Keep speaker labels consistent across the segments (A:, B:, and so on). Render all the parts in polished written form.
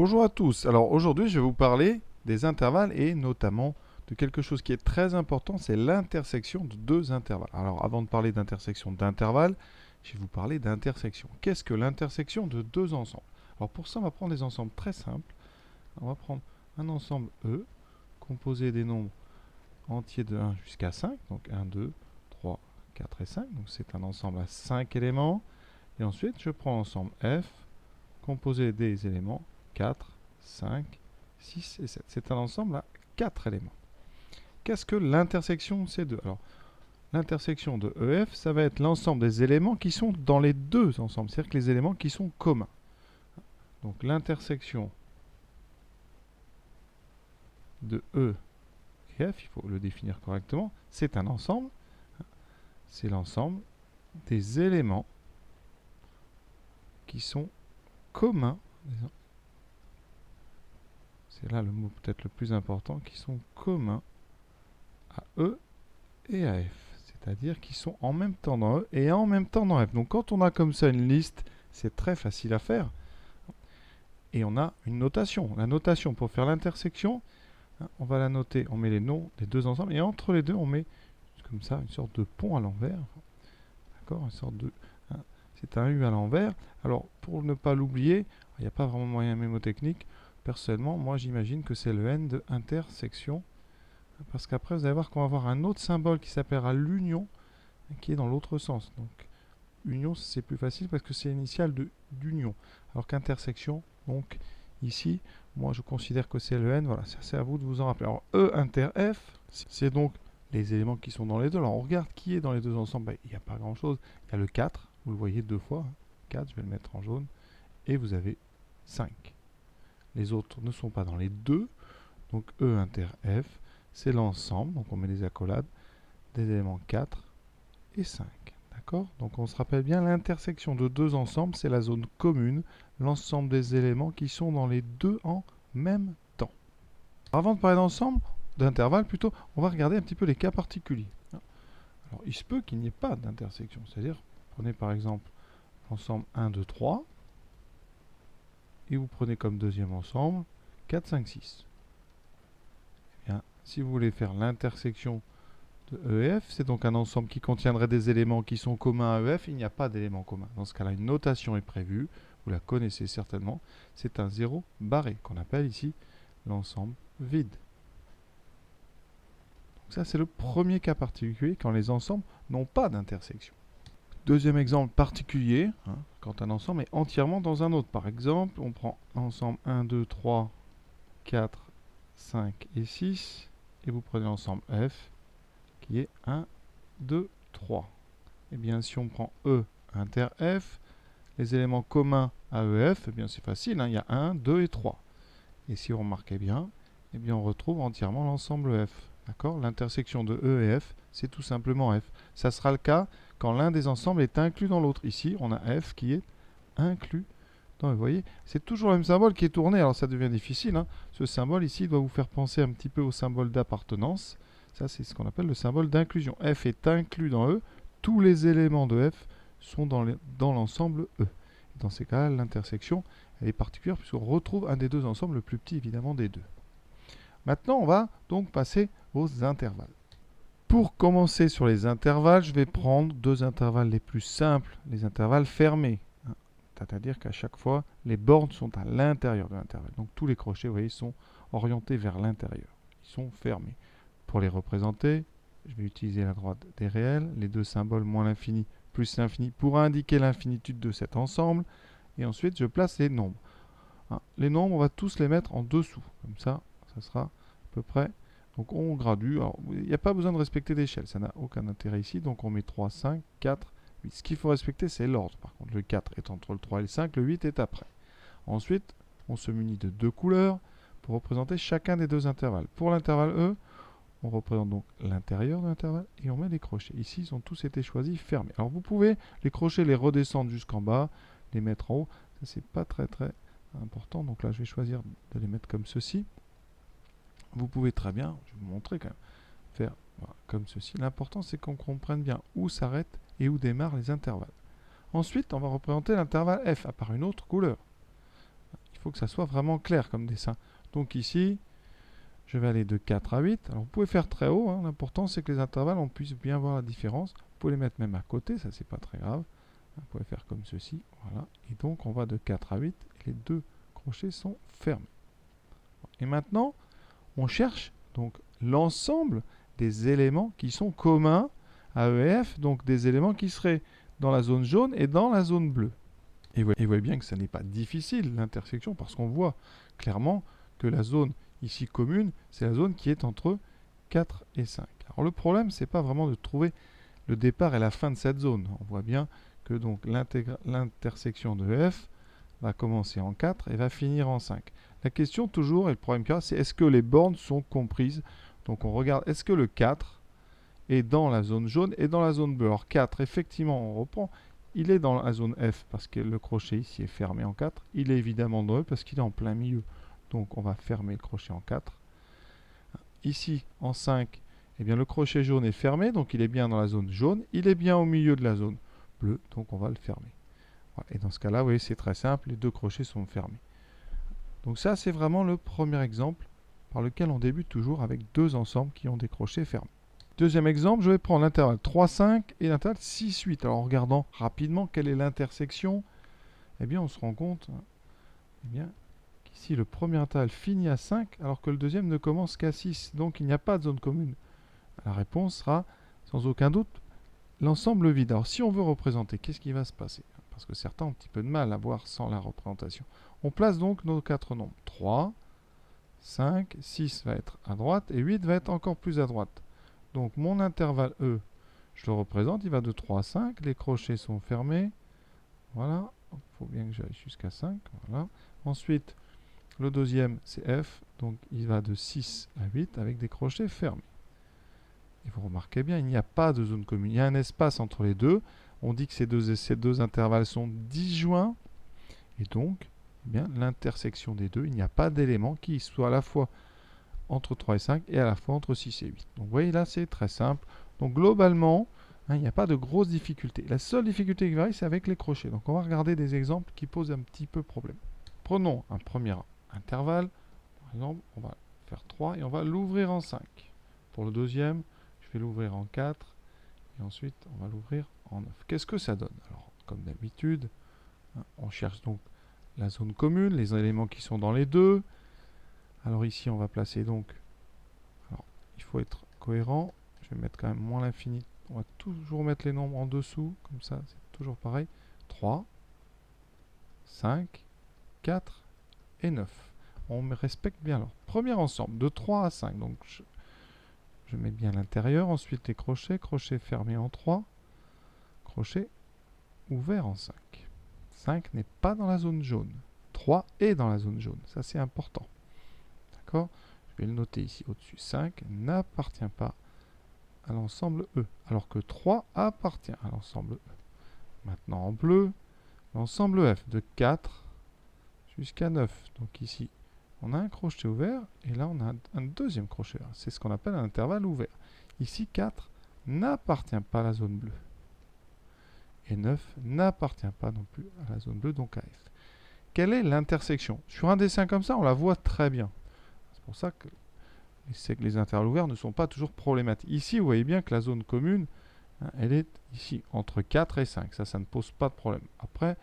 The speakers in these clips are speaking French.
A: Bonjour à tous. Alors aujourd'hui, je vais vous parler des intervalles et notamment de quelque chose qui est très important, c'est l'intersection de deux intervalles. Alors avant de parler d'intersection d'intervalles, je vais vous parler d'intersection. Qu'est-ce que l'intersection de deux ensembles? Alors pour ça, on va prendre des ensembles très simples. On va prendre un ensemble E composé des nombres entiers de 1 jusqu'à 5. Donc 1, 2, 3, 4 et 5. Donc c'est un ensemble à 5 éléments. Et ensuite, je prends l'ensemble F composé des éléments 4, 5, 6 et 7. C'est un ensemble à 4 éléments. Qu'est-ce que l'intersection de ces deux? Alors, l'intersection de EF, ça va être l'ensemble des éléments qui sont dans les deux ensembles, c'est-à-dire que les éléments qui sont communs. Donc l'intersection de E et F, il faut le définir correctement, c'est un ensemble. C'est l'ensemble des éléments qui sont communs. C'est là le mot peut-être le plus important, qui sont communs à E et à F. C'est-à-dire qu'ils sont en même temps dans E et en même temps dans F. Donc quand on a comme ça une liste, c'est très facile à faire. Et on a une notation. La notation pour faire l'intersection, on va la noter, on met les noms des deux ensemble, et entre les deux, on met comme ça une sorte de pont à l'envers. D'accord, une sorte de... c'est un U à l'envers. Alors, pour ne pas l'oublier, il n'y a pas vraiment moyen mémotechnique. Personnellement, moi j'imagine que c'est le N de intersection. Parce qu'après, vous allez voir qu'on va avoir un autre symbole qui s'appellera l'union, qui est dans l'autre sens. Donc, union, c'est plus facile parce que c'est l'initiale d'union. Alors qu'intersection, donc, ici, moi je considère que c'est le N. Voilà, ça c'est à vous de vous en rappeler. Alors, E inter F, c'est donc les éléments qui sont dans les deux. Alors, on regarde qui est dans les deux ensemble. Ben, il n'y a pas grand-chose. Il y a le 4, vous le voyez deux fois. 4, je vais le mettre en jaune. Et vous avez 5. Les autres ne sont pas dans les deux. Donc, E inter F, c'est l'ensemble, donc on met des accolades, des éléments 4 et 5. D'accord? Donc on se rappelle bien, l'intersection de deux ensembles, c'est la zone commune, l'ensemble des éléments qui sont dans les deux en même temps. Avant de parler d'ensemble, d'intervalle plutôt, on va regarder un petit peu les cas particuliers. Alors il se peut qu'il n'y ait pas d'intersection, c'est-à-dire, prenez par exemple l'ensemble 1, 2, 3, et vous prenez comme deuxième ensemble 4, 5, 6. Bien, si vous voulez faire l'intersection de EF, c'est donc un ensemble qui contiendrait des éléments qui sont communs à EF, il n'y a pas d'éléments communs. Dans ce cas-là, une notation est prévue, vous la connaissez certainement, c'est un zéro barré, qu'on appelle ici l'ensemble vide. Donc ça, c'est le premier cas particulier, quand les ensembles n'ont pas d'intersection. Deuxième exemple particulier, quand un ensemble est entièrement dans un autre. Par exemple, on prend ensemble 1, 2, 3, 4, 5 et 6, et vous prenez l'ensemble F, qui est 1, 2, 3. Et bien, si on prend E inter F, les éléments communs à EF, eh bien c'est facile, il y a 1, 2 et 3. Et si vous remarquez bien, eh bien on retrouve entièrement l'ensemble F. D'accord? L'intersection de E et F, c'est tout simplement F. Ça sera le cas quand l'un des ensembles est inclus dans l'autre. Ici, on a F qui est inclus dans E. Vous voyez, c'est toujours le même symbole qui est tourné, alors ça devient difficile. Ce symbole ici doit vous faire penser un petit peu au symbole d'appartenance. Ça, c'est ce qu'on appelle le symbole d'inclusion. F est inclus dans E. Tous les éléments de F sont dans l'ensemble E. Dans ces cas-là, l'intersection, elle est particulière puisqu'on retrouve un des deux ensembles, le plus petit évidemment des deux. Maintenant, on va donc passer aux intervalles. Pour commencer sur les intervalles, je vais prendre deux intervalles les plus simples, les intervalles fermés. C'est-à-dire qu'à chaque fois, les bornes sont à l'intérieur de l'intervalle. Donc tous les crochets, vous voyez, sont orientés vers l'intérieur. Ils sont fermés. Pour les représenter, je vais utiliser la droite des réels, les deux symboles moins l'infini plus l'infini pour indiquer l'infinitude de cet ensemble. Et ensuite, je place les nombres. Les nombres, on va tous les mettre en dessous. Comme ça, ça sera à peu près. Donc on gradue. Alors, il n'y a pas besoin de respecter d'échelle. Ça n'a aucun intérêt ici. Donc on met 3, 5, 4, 8. Ce qu'il faut respecter, c'est l'ordre. Par contre, le 4 est entre le 3 et le 5. Le 8 est après. Ensuite, on se munit de deux couleurs pour représenter chacun des deux intervalles. Pour l'intervalle E, on représente donc l'intérieur de l'intervalle et on met des crochets. Ici, ils ont tous été choisis fermés. Alors vous pouvez les crochets les redescendre jusqu'en bas, les mettre en haut. Ça, c'est pas très important. Donc là, je vais choisir de les mettre comme ceci. Vous pouvez très bien, je vais vous montrer quand même, faire comme ceci. L'important, c'est qu'on comprenne bien où s'arrêtent et où démarrent les intervalles. Ensuite, on va représenter l'intervalle F par une autre couleur. Il faut que ça soit vraiment clair comme dessin. Donc ici, je vais aller de 4 à 8. Alors vous pouvez faire très haut, hein. L'important c'est que les intervalles, on puisse bien voir la différence. Vous pouvez les mettre même à côté, ça c'est pas très grave. Vous pouvez faire comme ceci, voilà. Et donc on va de 4 à 8, et les deux crochets sont fermés. Et maintenant, on cherche donc l'ensemble des éléments qui sont communs à EF, donc des éléments qui seraient dans la zone jaune et dans la zone bleue. Et vous voyez bien que ce n'est pas difficile l'intersection, parce qu'on voit clairement que la zone ici commune, c'est la zone qui est entre 4 et 5. Alors le problème, c'est pas vraiment de trouver le départ et la fin de cette zone. On voit bien que donc l'intersection de F va commencer en 4 et va finir en 5. La question toujours, et le problème qu'il y a, c'est est-ce que les bornes sont comprises? Donc on regarde, est-ce que le 4 est dans la zone jaune et dans la zone bleue? Alors 4, effectivement, on reprend, il est dans la zone F parce que le crochet ici est fermé en 4. Il est évidemment dans E parce qu'il est en plein milieu. Donc on va fermer le crochet en 4. Ici, en 5, eh bien, le crochet jaune est fermé, donc il est bien dans la zone jaune. Il est bien au milieu de la zone bleue, donc on va le fermer. Voilà. Et dans ce cas-là, vous voyez, c'est très simple, les deux crochets sont fermés. Donc ça, c'est vraiment le premier exemple par lequel on débute toujours avec deux ensembles qui ont des crochets fermés. Deuxième exemple, je vais prendre l'intervalle 3, 5 et l'intervalle 6, 8. Alors en regardant rapidement quelle est l'intersection, eh bien on se rend compte qu'ici le premier intervalle finit à 5 alors que le deuxième ne commence qu'à 6. Donc il n'y a pas de zone commune. La réponse sera sans aucun doute l'ensemble vide. Alors si on veut représenter, qu'est-ce qui va se passer? Parce que certains ont un petit peu de mal à voir sans la représentation. On place donc nos quatre nombres. 3, 5, 6 va être à droite et 8 va être encore plus à droite. Donc mon intervalle E, je le représente, il va de 3 à 5. Les crochets sont fermés. Voilà. Il faut bien que j'aille jusqu'à 5. Voilà. Ensuite, le deuxième, c'est F. Donc il va de 6 à 8 avec des crochets fermés. Et vous remarquez bien, il n'y a pas de zone commune. Il y a un espace entre les deux. On dit que ces deux intervalles sont disjoints. Et donc, eh bien, l'intersection des deux, il n'y a pas d'élément qui soit à la fois entre 3 et 5 et à la fois entre 6 et 8. Donc vous voyez là, c'est très simple. Donc globalement, il n'y a pas de grosses difficultés. La seule difficulté qui varie, c'est avec les crochets. Donc on va regarder des exemples qui posent un petit peu problème. Prenons un premier intervalle. Par exemple, on va faire 3 et on va l'ouvrir en 5. Pour le deuxième, je vais l'ouvrir en 4 et ensuite on va l'ouvrir en 9. Qu'est-ce que ça donne? Alors, comme d'habitude, on cherche donc la zone commune, les éléments qui sont dans les deux. Alors ici, on va placer donc... Alors, il faut être cohérent. Je vais mettre quand même moins l'infini. On va toujours mettre les nombres en dessous, comme ça, c'est toujours pareil. 3, 5, 4 et 9. On respecte bien alors. Premier ensemble, de 3 à 5. Donc, je mets bien l'intérieur. Ensuite, les crochets. Crochet fermé en 3. Crochet ouvert en 5. 5 n'est pas dans la zone jaune. 3 est dans la zone jaune. Ça, c'est important. D'accord? Je vais le noter ici au-dessus. 5 n'appartient pas à l'ensemble E, alors que 3 appartient à l'ensemble E. Maintenant, en bleu, l'ensemble F de 4 jusqu'à 9. Donc ici, on a un crochet ouvert, et là, on a un deuxième crochet ouvert. C'est ce qu'on appelle un intervalle ouvert. Ici, 4 n'appartient pas à la zone bleue. Et 9 n'appartient pas non plus à la zone bleue, donc à F. Quelle est l'intersection? Sur un dessin comme ça, on la voit très bien. C'est pour ça que les intervalles ouverts ne sont pas toujours problématiques. Ici, vous voyez bien que la zone commune, elle est ici, entre 4 et 5. Ça ne pose pas de problème. Après,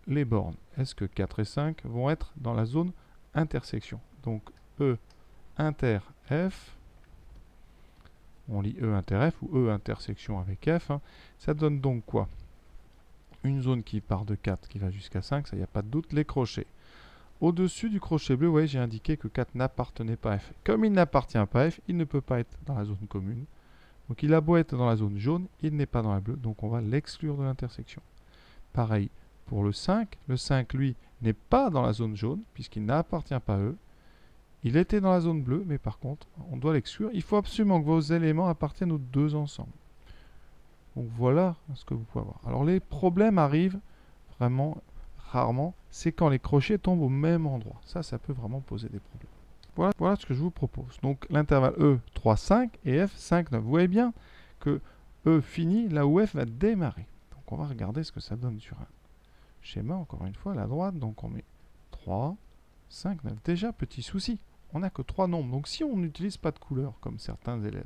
A: les bornes. Est-ce que 4 et 5 vont être dans la zone intersection? Donc, E inter F, on lit E inter F ou E intersection avec F. Ça donne donc quoi? Une zone qui part de 4 qui va jusqu'à 5, ça, il n'y a pas de doute. Les crochets. Au-dessus du crochet bleu, vous voyez, j'ai indiqué que 4 n'appartenait pas à F. Comme il n'appartient pas à F, il ne peut pas être dans la zone commune. Donc il a beau être dans la zone jaune, il n'est pas dans la bleue, donc on va l'exclure de l'intersection. Pareil pour le 5. Le 5, lui, n'est pas dans la zone jaune, puisqu'il n'appartient pas à eux. Il était dans la zone bleue, mais par contre, on doit l'exclure. Il faut absolument que vos éléments appartiennent aux deux ensemble. Donc voilà ce que vous pouvez avoir. Alors les problèmes arrivent vraiment rarement, c'est quand les crochets tombent au même endroit. Ça peut vraiment poser des problèmes. Voilà ce que je vous propose. Donc l'intervalle E 3, 5 et F 5, 9. Vous voyez bien que E finit là où F va démarrer. Donc on va regarder ce que ça donne sur un schéma, encore une fois, à la droite. Donc on met 3, 5, 9. Déjà, petit souci, on n'a que 3 nombres. Donc si on n'utilise pas de couleur, comme certains élèves,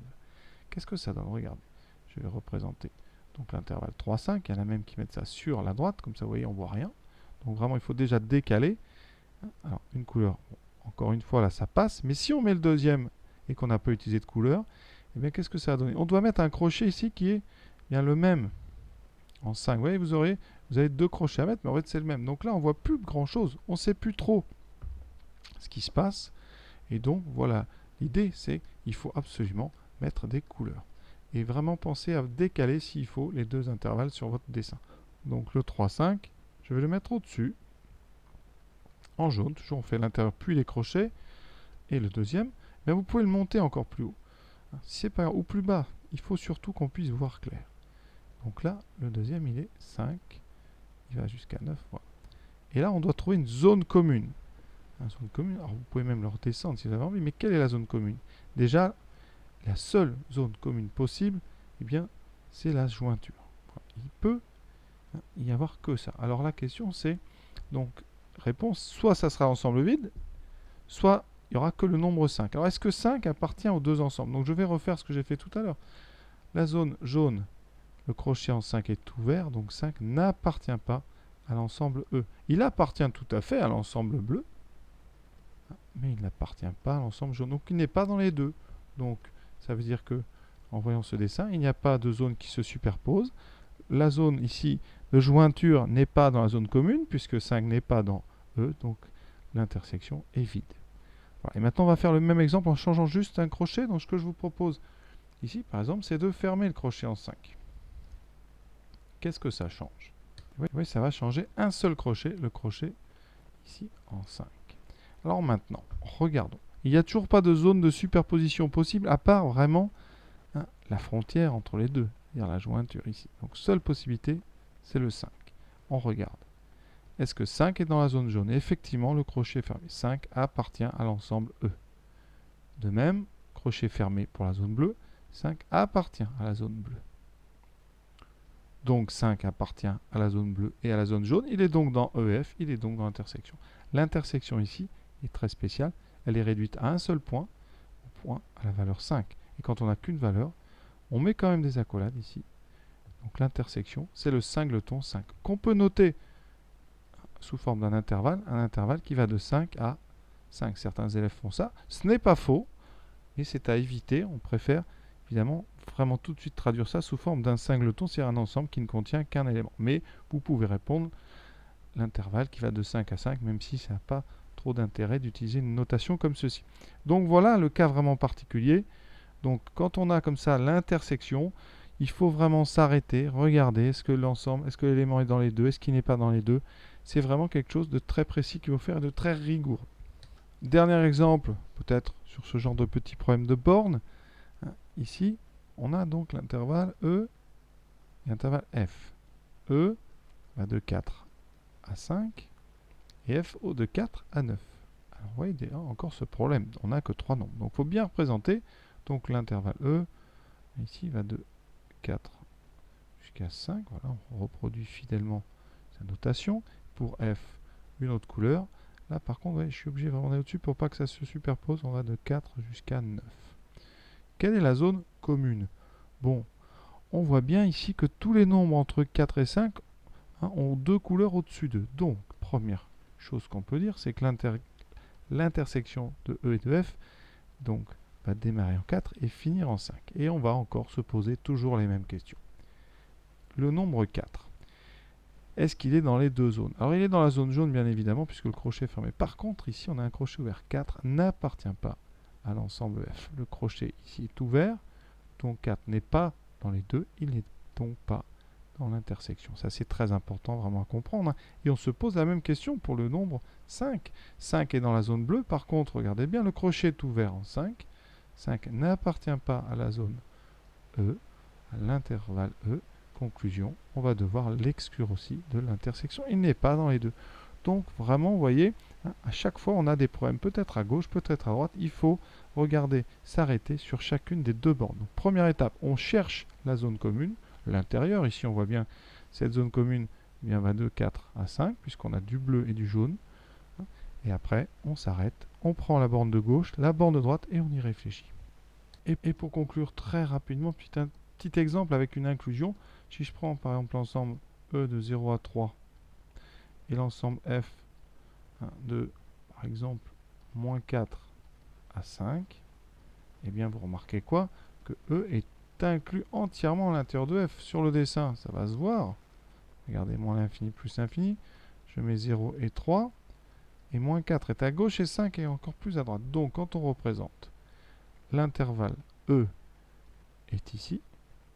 A: qu'est-ce que ça donne? Regardez, je vais représenter donc l'intervalle 3, 5. Il y en a même qui mettent ça sur la droite, comme ça, vous voyez, on ne voit rien. Donc vraiment, il faut déjà décaler. Alors, une couleur, bon, encore une fois, là, ça passe. Mais si on met le deuxième et qu'on n'a pas utilisé de couleur, eh bien, qu'est-ce que ça va donner? On doit mettre un crochet ici qui est bien le même. En 5, vous voyez, vous avez 2 crochets à mettre, mais en fait, c'est le même. Donc là, on ne voit plus grand-chose. On ne sait plus trop ce qui se passe. Et donc, voilà, l'idée, c'est qu'il faut absolument mettre des couleurs. Et vraiment penser à décaler, s'il faut, les 2 intervalles sur votre dessin. Donc le 3, 5, je vais le mettre au-dessus, en jaune. Toujours, on fait l'intérieur, puis les crochets. Et le deuxième, mais vous pouvez le monter encore plus haut. Si c'est pas ou plus bas, il faut surtout qu'on puisse voir clair. Donc là, le deuxième, il est 5. Il va jusqu'à 9. Voilà. Et là, on doit trouver une zone commune. Une zone commune, alors vous pouvez même le redescendre si vous avez envie, mais quelle est la zone commune? Déjà, la seule zone commune possible, eh bien, c'est la jointure. Voilà. Il peut y avoir que ça. Alors la question, c'est, donc, réponse, soit ça sera ensemble vide, soit il n'y aura que le nombre 5. Alors, est-ce que 5 appartient aux 2 ensembles? Donc, je vais refaire ce que j'ai fait tout à l'heure. La zone jaune, le crochet en 5 est ouvert, donc 5 n'appartient pas à l'ensemble E. Il appartient tout à fait à l'ensemble bleu, mais il n'appartient pas à l'ensemble jaune. Donc, il n'est pas dans les deux. Donc, ça veut dire que, en voyant ce dessin, il n'y a pas de zone qui se superpose. La zone ici de jointure n'est pas dans la zone commune, puisque 5 n'est pas dans E, donc l'intersection est vide. Voilà. Et maintenant, on va faire le même exemple en changeant juste un crochet. Donc, ce que je vous propose ici, par exemple, c'est de fermer le crochet en 5. Qu'est-ce que ça change? Oui, ça va changer un seul crochet, le crochet ici en 5. Alors maintenant, regardons. Il n'y a toujours pas de zone de superposition possible, à part vraiment la frontière entre les deux, c'est-à-dire la jointure ici. Donc, seule possibilité, c'est le 5. On regarde. Est-ce que 5 est dans la zone jaune? Et effectivement, le crochet fermé 5 appartient à l'ensemble E. De même, crochet fermé pour la zone bleue, 5 appartient à la zone bleue. Donc 5 appartient à la zone bleue et à la zone jaune. Il est donc dans EF, il est donc dans l'intersection. L'intersection ici est très spéciale. Elle est réduite à un seul point, au point à la valeur 5. Et quand on n'a qu'une valeur, on met quand même des accolades ici. Donc l'intersection, c'est le singleton 5, qu'on peut noter sous forme d'un intervalle, un intervalle qui va de 5 à 5. Certains élèves font ça. Ce n'est pas faux, mais c'est à éviter. On préfère évidemment vraiment tout de suite traduire ça sous forme d'un singleton, c'est-à-dire un ensemble qui ne contient qu'un élément. Mais vous pouvez répondre l'intervalle qui va de 5 à 5, même si ça n'a pas trop d'intérêt d'utiliser une notation comme ceci. Donc voilà le cas vraiment particulier. Donc quand on a comme ça l'intersection, il faut vraiment s'arrêter, regarder, est-ce que l'ensemble, est-ce que l'élément est dans les deux, est-ce qu'il n'est pas dans les deux. C'est vraiment quelque chose de très précis qu'il faut faire, de très rigoureux. Dernier exemple, peut-être sur ce genre de petit problème de borne. Ici, on a donc l'intervalle E et l'intervalle F. E va de 4 à 5 et F de 4 à 9. Alors, vous voyez encore ce problème, on n'a que 3 nombres. Donc, il faut bien représenter. Donc, l'intervalle E, ici, va de 4 jusqu'à 5. Voilà, on reproduit fidèlement sa notation. Pour F, une autre couleur. Là, par contre, ouais, je suis obligé vraiment d'aller au-dessus pour pas que ça se superpose. On va de 4 jusqu'à 9. Quelle est la zone commune? Bon, on voit bien ici que tous les nombres entre 4 et 5 ont 2 couleurs au-dessus d'eux. Donc, première chose qu'on peut dire, c'est que l'intersection de E et de F donc, va démarrer en 4 et finir en 5. Et on va encore se poser toujours les mêmes questions. Le nombre 4. Est-ce qu'il est dans les deux zones? Alors, il est dans la zone jaune, bien évidemment, puisque le crochet est fermé. Par contre, ici, on a un crochet ouvert. 4 n'appartient pas à l'ensemble F. Le crochet ici est ouvert, donc 4 n'est pas dans les deux, il n'est donc pas dans l'intersection. Ça, c'est très important vraiment à comprendre. Et on se pose la même question pour le nombre 5. 5 est dans la zone bleue, par contre, regardez bien, le crochet est ouvert en 5. 5 n'appartient pas à la zone E, à l'intervalle E. Conclusion, on va devoir l'exclure aussi de l'intersection. Il n'est pas dans les deux. Donc vraiment, vous voyez, à chaque fois, on a des problèmes, peut-être à gauche, peut-être à droite. Il faut regarder, s'arrêter sur chacune des deux bornes. Donc, première étape, on cherche la zone commune, l'intérieur. Ici, on voit bien cette zone commune va de 4 à 5, puisqu'on a du bleu et du jaune. Et après, on s'arrête, on prend la borne de gauche, la borne de droite et on y réfléchit. Et pour conclure très rapidement, un petit exemple avec une inclusion. Si je prends par exemple l'ensemble E de 0 à 3 et l'ensemble F de, par exemple, moins 4 à 5, eh bien vous remarquez quoi? Que E est inclus entièrement à l'intérieur de F. Sur le dessin, ça va se voir. Regardez, moins l'infini plus l'infini. Je mets 0 et 3. Et moins 4 est à gauche et 5 est encore plus à droite. Donc quand on représente l'intervalle E est ici,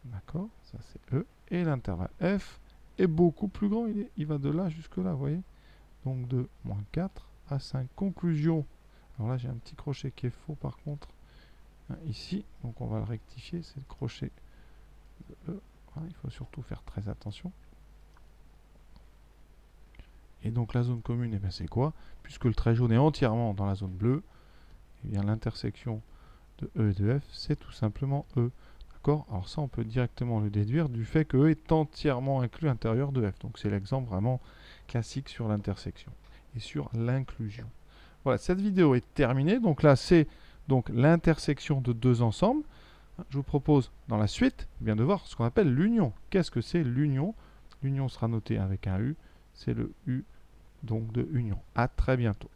A: d'accord, ça c'est E, et l'intervalle F est beaucoup plus grand, il va de là jusque là, vous voyez. Donc de moins 4 à 5. Conclusion, alors là j'ai un petit crochet qui est faux par contre, ici, donc on va le rectifier, c'est le crochet de E, voilà, il faut surtout faire très attention. Et donc la zone commune, eh bien, c'est quoi? Puisque le trait jaune est entièrement dans la zone bleue, eh bien l'intersection de E et de F, c'est tout simplement E. D'accord? Alors ça, on peut directement le déduire du fait que E est entièrement inclus à l'intérieur de F. Donc c'est l'exemple vraiment classique sur l'intersection et sur l'inclusion. Voilà, cette vidéo est terminée. Donc là, c'est donc l'intersection de deux ensembles. Je vous propose dans la suite bien de voir ce qu'on appelle l'union. Qu'est-ce que c'est l'union? L'union sera notée avec un U. C'est le U donc de union. À très bientôt.